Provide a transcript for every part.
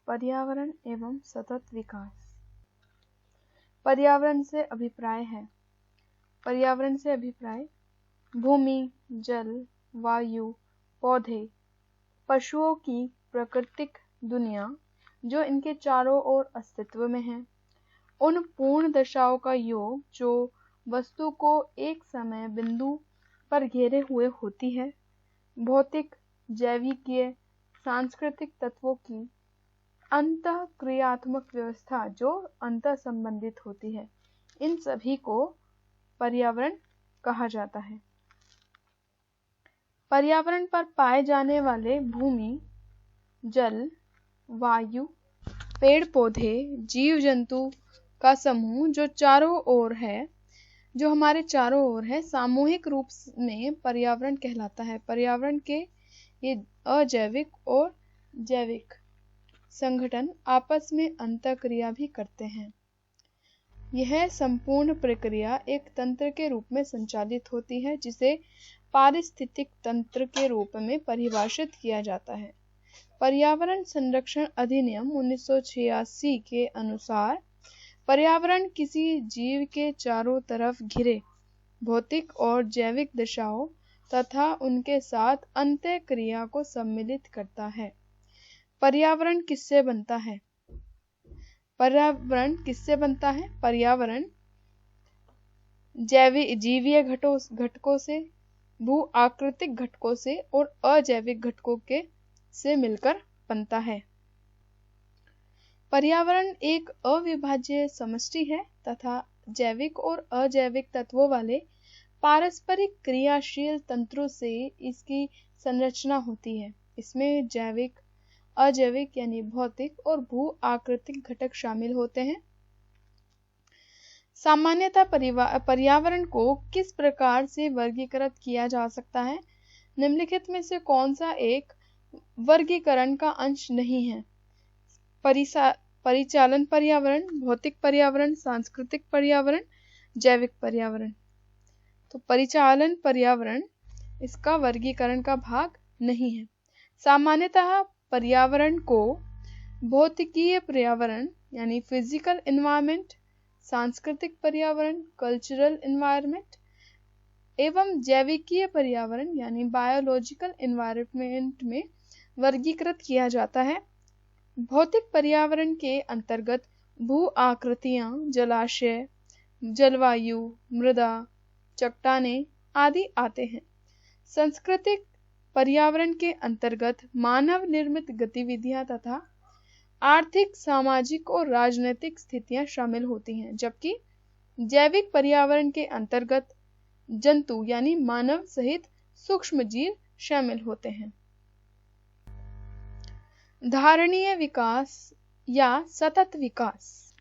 पर्यावरण एवं सतत विकास। पर्यावरण से अभिप्राय है। पर्यावरण से अभिप्राय भूमि, जल, वायु, पौधे, पशुओं की प्राकृतिक दुनिया जो इनके चारों ओर अस्तित्व में है, उन पूर्ण दशाओं का योग जो वस्तु को एक समय बिंदु पर घेरे हुए होती है, भौतिक, जैविकीय, सांस्कृतिक तत्वों की अंतःक्रियात्मक व्यवस्था जो अंतर संबंधित होती है, इन सभी को पर्यावरण कहा जाता है। पर्यावरण पर पाए जाने वाले भूमि, जल, वायु, पेड़ पौधे, जीव जंतु का समूह जो चारों ओर है, जो हमारे चारों ओर है, सामूहिक रूप में पर्यावरण कहलाता है। पर्यावरण के ये अजैविक और जैविक संगठन आपस में अंतःक्रिया भी करते हैं। यह संपूर्ण प्रक्रिया एक तंत्र के रूप में संचालित होती है जिसे पारिस्थितिक तंत्र के रूप में परिभाषित किया जाता है। पर्यावरण संरक्षण अधिनियम 1986 के अनुसार पर्यावरण किसी जीव के चारों तरफ घिरे भौतिक और जैविक दशाओं तथा उनके साथ अंतःक्रिया को सम्मिलित करता है। पर्यावरण किससे बनता है? पर्यावरण किससे बनता है? पर्यावरण जीवीय घटकों से, भू आकृतिक घटकों से और अजैविक घटकों के से मिलकर बनता है। पर्यावरण एक अविभाज्य समष्टि है तथा जैविक और अजैविक तत्वों वाले पारस्परिक क्रियाशील तंत्रों से इसकी संरचना होती है। इसमें जैविक, अजैविक यानी भौतिक और भू आकृतिक घटक शामिल होते हैं। सामान्यतः पर्यावरण को किस प्रकार से वर्गीकृत किया जा सकता है? निम्नलिखित में से कौन सा एक वर्गीकरण का अंश नहीं है? परिचालन पर्यावरण, भौतिक पर्यावरण, सांस्कृतिक पर्यावरण, जैविक पर्यावरण। तो परिचालन पर्यावरण इसका वर्गीकरण का भाग नहीं है। सामान्यतः पर्यावरण को भौतिकीय पर्यावरण यानी फिजिकल एनवायरनमेंट, सांस्कृतिक पर्यावरण कल्चरल एनवायरनमेंट एवं जैविकीय पर्यावरण यानी बायोलॉजिकल एनवायरनमेंट में वर्गीकृत किया जाता है। भौतिक पर्यावरण के अंतर्गत भू आकृतियां, जलाशय, जलवायु, मृदा, चट्टानें आदि आते हैं। सांस्कृतिक पर्यावरण के अंतर्गत मानव निर्मित गतिविधियां तथा आर्थिक, सामाजिक और राजनीतिक स्थितियां शामिल होती हैं, जबकि जैविक पर्यावरण के अंतर्गत जंतु यानी मानव सहित सूक्ष्म जीव शामिल होते हैं। धारणीय विकास या सतत विकास।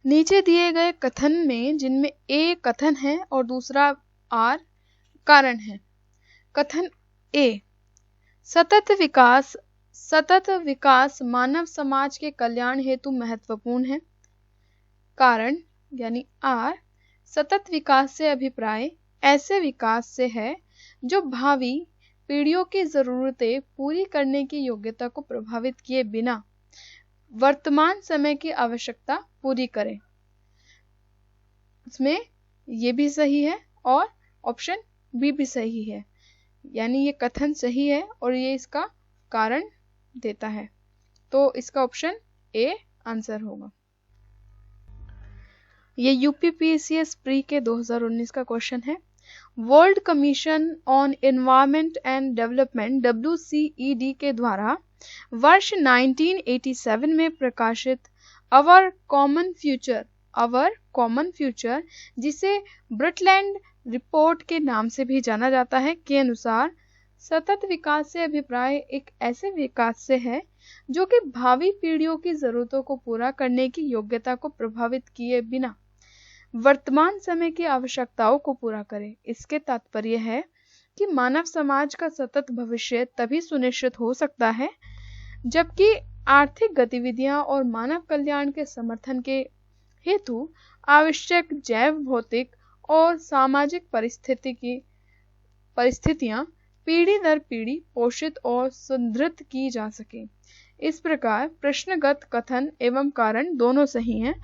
नीचे दिए गए कथन में जिनमें ए कथन है और दूसरा आर कारण है। कथन ए, सतत विकास मानव समाज के कल्याण हेतु महत्वपूर्ण है। कारण यानी आर, सतत विकास से अभिप्राय ऐसे विकास से है जो भावी पीढ़ियों की जरूरतें पूरी करने की योग्यता को प्रभावित किए बिना वर्तमान समय की आवश्यकता पूरी करे। इसमें ये भी सही है और ऑप्शन बी भी सही है, यानी ये कथन सही है और ये इसका कारण देता है, तो इसका ऑप्शन ए आंसर होगा। ये यूपीपीएससी प्री के 2019 का क्वेश्चन है। World commission on environment and development WCED के द्वारा वर्ष 1987 में प्रकाशित अवर कॉमन फ्यूचर जिसे ब्रिटलैंड रिपोर्ट के नाम से भी जाना जाता है के अनुसार सतत विकास से अभिप्राय एक ऐसे विकास से है जो कि भावी पीढ़ियों की जरूरतों को पूरा करने की योग्यता को प्रभावित किए बिना वर्तमान समय की आवश्यकताओं को पूरा करे। इसके तात्पर्य है कि मानव समाज का सतत भविष्य तभी सुनिश्चित हो सकता है जबकि आर्थिक गतिविधियां और मानव कल्याण के समर्थन के हेतु आवश्यक जैव, भौतिक और सामाजिक परिस्थितियां पीढ़ी दर पीढ़ी पोषित और सुदृढ़ की जा सके। इस प्रकार प्रश्नगत कथन एवं कारण दोनों सही हैं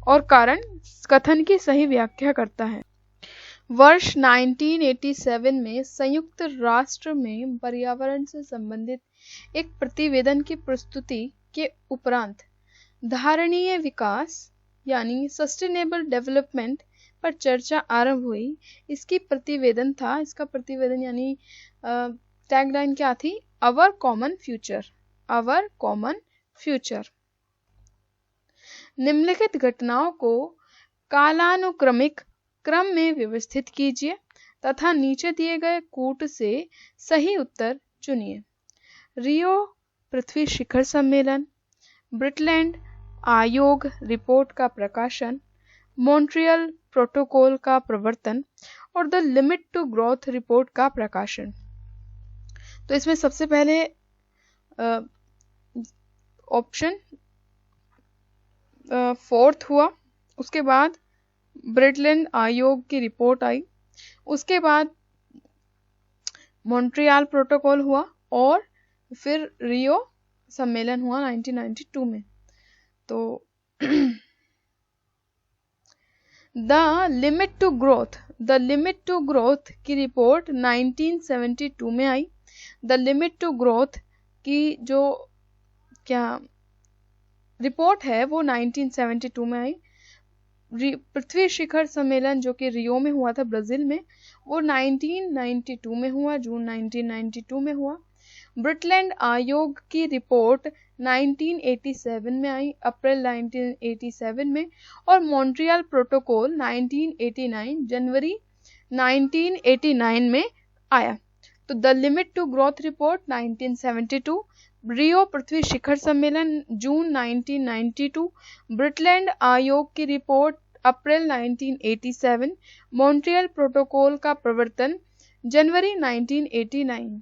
और कारण कथन की सही व्याख्या करता है। वर्ष 1987 में संयुक्त राष्ट्र में पर्यावरण से संबंधित एक प्रतिवेदन की प्रस्तुति के उपरांत धारणीय विकास यानी सस्टेनेबल डेवलपमेंट पर चर्चा आरंभ हुई। इसका प्रतिवेदन यानी टैगलाइन क्या थी? Our common future, our common future. निम्नलिखित घटनाओं को कालानुक्रमिक क्रम में व्यवस्थित कीजिए तथा नीचे दिए गए कूट से सही उत्तर चुनिए। रियो पृथ्वी शिखर सम्मेलन, ब्रिटलैंड आयोग रिपोर्ट का प्रकाशन, मॉन्ट्रियल प्रोटोकॉल का प्रवर्तन और the limit to growth report का प्रकाशन। तो इसमें सबसे पहले ऑप्शन फोर्थ हुआ, उसके बाद ब्रिटलैंड आयोग की रिपोर्ट आई, उसके बाद मॉन्ट्रियल प्रोटोकॉल हुआ और फिर रियो सम्मेलन हुआ 1992 में। तो द लिमिट टू ग्रोथ की रिपोर्ट 1972 में आई। द लिमिट टू ग्रोथ की जो रिपोर्ट है वो 1972 में आई। पृथ्वी शिखर सम्मेलन जो कि रियो में हुआ था ब्राजील में, वो 1992 में हुआ, जून 1992 में हुआ। ब्रिटलैंड आयोग की रिपोर्ट 1987 में आई, अप्रैल 1987 में, और मॉन्ट्रियल प्रोटोकॉल 1989 जनवरी 1989 में आया। तो the limit to growth report 1972, Rio पृथ्वी शिखर सम्मेलन जून 1992, ब्रिटलैंड आयोग की रिपोर्ट अप्रैल 1987, मॉन्ट्रियल प्रोटोकॉल का प्रवर्तन जनवरी 1989।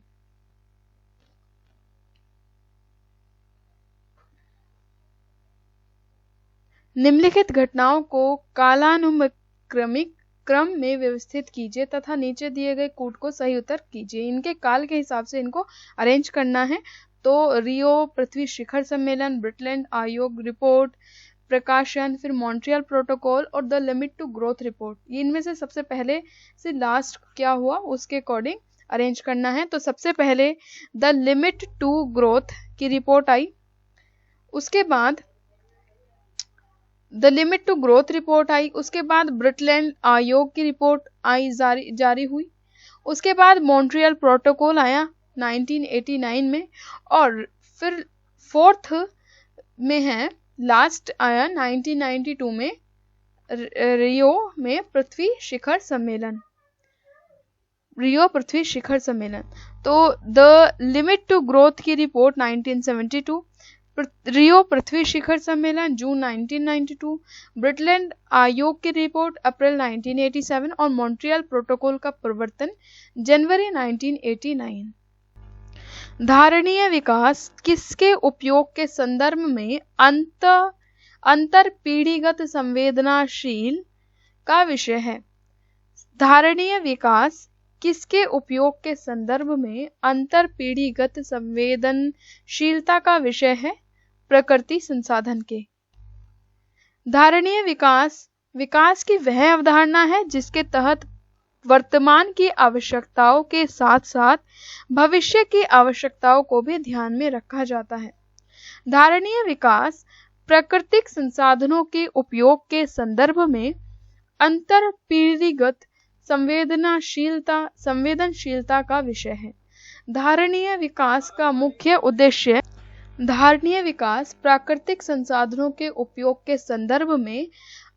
निम्नलिखित घटनाओं को कालानुक्रमिक क्रम में व्यवस्थित कीजिए तथा नीचे दिए गए कूट को सही उत्तर कीजिए। इनके काल के हिसाब से इनको अरेंज करना है। तो रियो पृथ्वी शिखर सम्मेलन, ब्रिटलैंड आयोग रिपोर्ट प्रकाशन, फिर मॉन्ट्रियल प्रोटोकॉल और the limit to growth report, इनमें से सबसे पहले से लास्ट क्या हुआ उसके अकॉर्डिंग अरेंज करना है। तो सबसे पहले द लिमिट टू ग्रोथ की रिपोर्ट आई, उसके बाद the limit to growth report आई, उसके बाद ब्रिटलैंड आयोग की रिपोर्ट आई जारी हुई, उसके बाद मॉन्ट्रियल प्रोटोकॉल आया 1989 में, और फिर फोर्थ में है लास्ट आया 1992 में रियो में पृथ्वी शिखर सम्मेलन, रियो पृथ्वी शिखर सम्मेलन। तो द लिमिट टू ग्रोथ की रिपोर्ट 1972, रियो पृथ्वी शिखर सम्मेलन जून 1992, ब्रिटलैंड आयोग की रिपोर्ट अप्रैल 1987 और मॉन्ट्रियल प्रोटोकॉल का प्रवर्तन जनवरी 1989। धारणीय विकास किसके उपयोग के संदर्भ में अंतर पीढ़ीगत संवेदनशील का विषय है? धारणीय विकास किसके उपयोग के संदर्भ में अंतर पीढ़ीगत संवेदनशीलता का विषय है? प्रकृति संसाधन के। धारणीय विकास की वह अवधारणा है जिसके तहत वर्तमान की आवश्यकताओं के साथ साथ भविष्य की आवश्यकताओं को भी ध्यान में रखा जाता है। धारणीय विकास प्राकृतिक संसाधनों के उपयोग के संदर्भ में अंतर पीढ़ीगत संवेदनशीलता का विषय है। धारणीय विकास का मुख्य उद्देश्य धारणीय विकास प्राकृतिक संसाधनों के उपयोग के संदर्भ में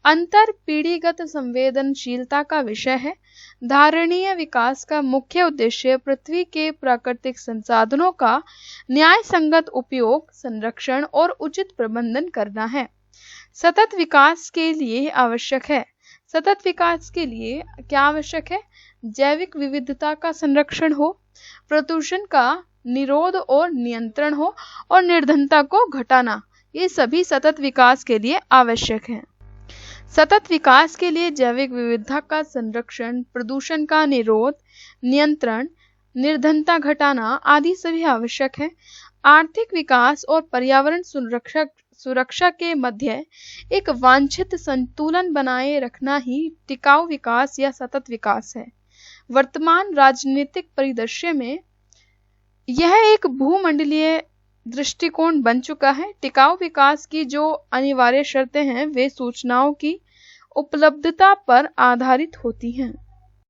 अंतर पीढ़ीगत संवेदनशीलता का विषय है। धारणीय विकास का मुख्य उद्देश्य पृथ्वी के प्राकृतिक संसाधनों का न्याय संगत उपयोग, संरक्षण और उचित प्रबंधन करना है। सतत विकास के लिए आवश्यक है। सतत विकास के लिए क्या आवश्यक है? जैविक विविधता का संरक्षण हो, प्रदूषण का निरोध और नियंत्रण हो और निर्धनता को घटाना, ये सभी सतत विकास के लिए आवश्यक है। सतत विकास के लिए जैविक विविधता का संरक्षण, प्रदूषण का निरोध, नियंत्रण निर्धनता घटाना आदि सभी आवश्यक है। आर्थिक विकास और पर्यावरण सुरक्षा के मध्य एक वांछित संतुलन बनाए रखना ही टिकाऊ विकास या सतत विकास है। वर्तमान राजनीतिक परिदृश्य में यह एक भूमंडलीय दृष्टिकोण बन चुका है। टिकाऊ विकास की जो अनिवार्य शर्तें हैं वे सूचनाओं की उपलब्धता पर आधारित होती हैं।